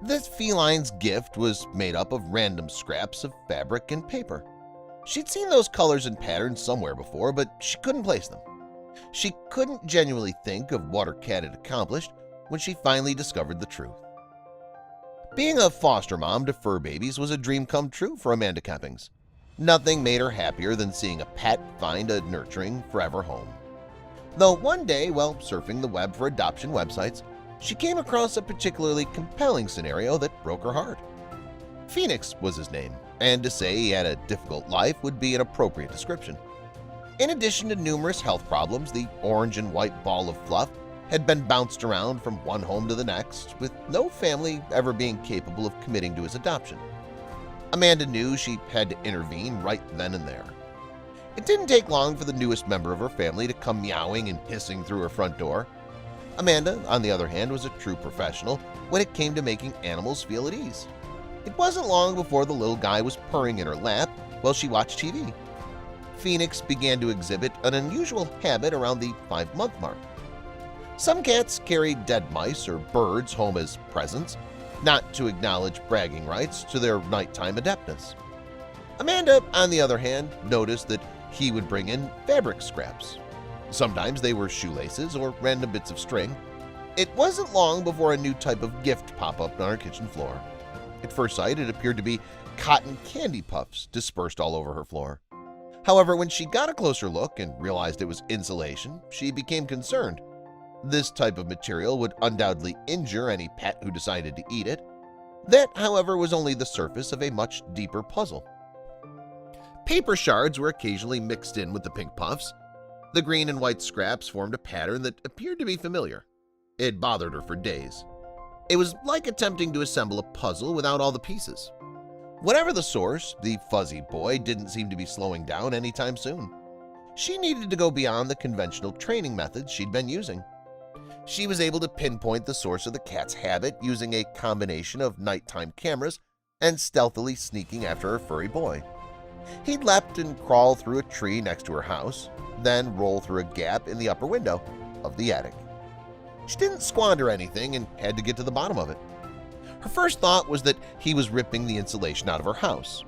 This feline's gift was made up of random scraps of fabric and paper. She'd seen those colors and patterns somewhere before, but she couldn't place them. She couldn't genuinely think of what her cat had accomplished when she finally discovered the truth. Being a foster mom to fur babies was a dream come true for Amanda Keppings. Nothing made her happier than seeing a pet find a nurturing, forever home. Though one day, while surfing the web for adoption websites, she came across a particularly compelling scenario that broke her heart. Phoenix was his name, and to say he had a difficult life would be an appropriate description. In addition to numerous health problems, the orange and white ball of fluff had been bounced around from one home to the next, with no family ever being capable of committing to his adoption. Amanda knew she had to intervene right then and there. It didn't take long for the newest member of her family to come meowing and hissing through her front door. Amanda, on the other hand, was a true professional when it came to making animals feel at ease. It wasn't long before the little guy was purring in her lap while she watched TV. Phoenix began to exhibit an unusual habit around the 5-month mark. Some cats carried dead mice or birds home as presents, not to acknowledge bragging rights to their nighttime adeptness. Amanda, on the other hand, noticed that he would bring in fabric scraps. Sometimes they were shoelaces or random bits of string. It wasn't long before a new type of gift popped up on our kitchen floor. At first sight, it appeared to be cotton candy puffs dispersed all over her floor. However, when she got a closer look and realized it was insulation, she became concerned. This type of material would undoubtedly injure any pet who decided to eat it. That, however, was only the surface of a much deeper puzzle. Paper shards were occasionally mixed in with the pink puffs. The green and white scraps formed a pattern that appeared to be familiar. It bothered her for days. It was like attempting to assemble a puzzle without all the pieces. Whatever the source, the fuzzy boy didn't seem to be slowing down anytime soon. She needed to go beyond the conventional training methods she'd been using. She was able to pinpoint the source of the cat's habit using a combination of nighttime cameras and stealthily sneaking after her furry boy. He'd leapt and crawl through a tree next to her house, then roll through a gap in the upper window of the attic. She didn't squander anything and had to get to the bottom of it. Her first thought was that he was ripping the insulation out of her house.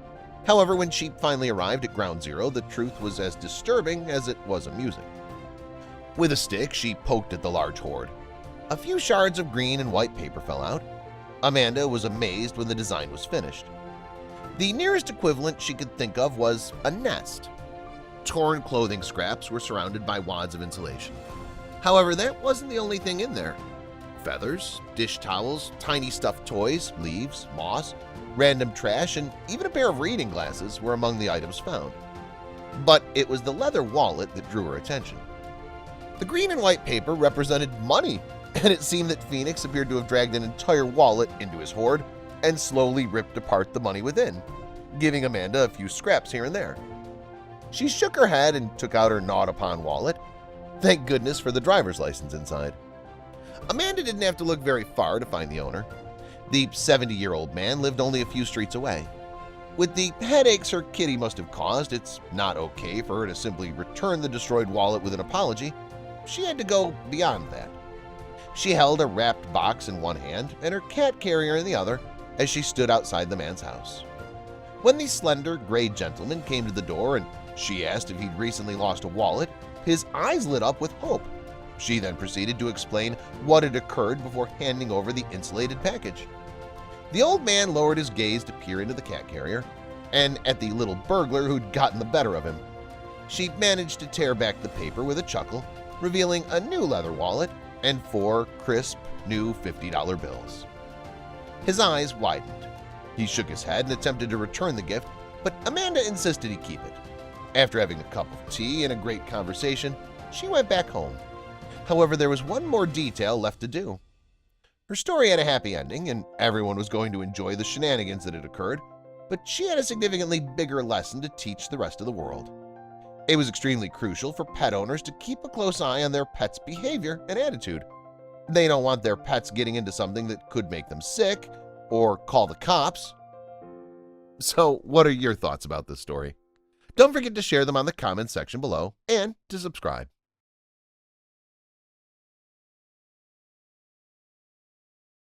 However, when she finally arrived at ground zero, the truth was as disturbing as it was amusing. With a stick, she poked at the large hoard. A few shards of green and white paper fell out. Amanda was amazed when the design was finished. The nearest equivalent she could think of was a nest. Torn clothing scraps were surrounded by wads of insulation. However, that wasn't the only thing in there. Feathers, dish towels, tiny stuffed toys, leaves, moss, random trash, and even a pair of reading glasses were among the items found. But it was the leather wallet that drew her attention. The green and white paper represented money, and it seemed that Phoenix appeared to have dragged an entire wallet into his hoard and slowly ripped apart the money within, giving Amanda a few scraps here and there. She shook her head and took out her gnawed-upon wallet. Thank goodness for the driver's license inside. Amanda didn't have to look very far to find the owner. The 70-year-old man lived only a few streets away. With the headaches her kitty must have caused, it's not okay for her to simply return the destroyed wallet with an apology. She had to go beyond that. She held a wrapped box in one hand and her cat carrier in the other as she stood outside the man's house. When the slender, gray gentleman came to the door and she asked if he'd recently lost a wallet, his eyes lit up with hope. She then proceeded to explain what had occurred before handing over the insulated package. The old man lowered his gaze to peer into the cat carrier and at the little burglar who'd gotten the better of him. She managed to tear back the paper with a chuckle, revealing a new leather wallet and 4 crisp, new $50 bills. His eyes widened. He shook his head and attempted to return the gift, but Amanda insisted he keep it. After having a cup of tea and a great conversation, she went back home. However, there was one more detail left to do. Her story had a happy ending, and everyone was going to enjoy the shenanigans that had occurred, but she had a significantly bigger lesson to teach the rest of the world. It was extremely crucial for pet owners to keep a close eye on their pet's behavior and attitude. They don't want their pets getting into something that could make them sick or call the cops. So, what are your thoughts about this story? Don't forget to share them on the comments section below and to subscribe.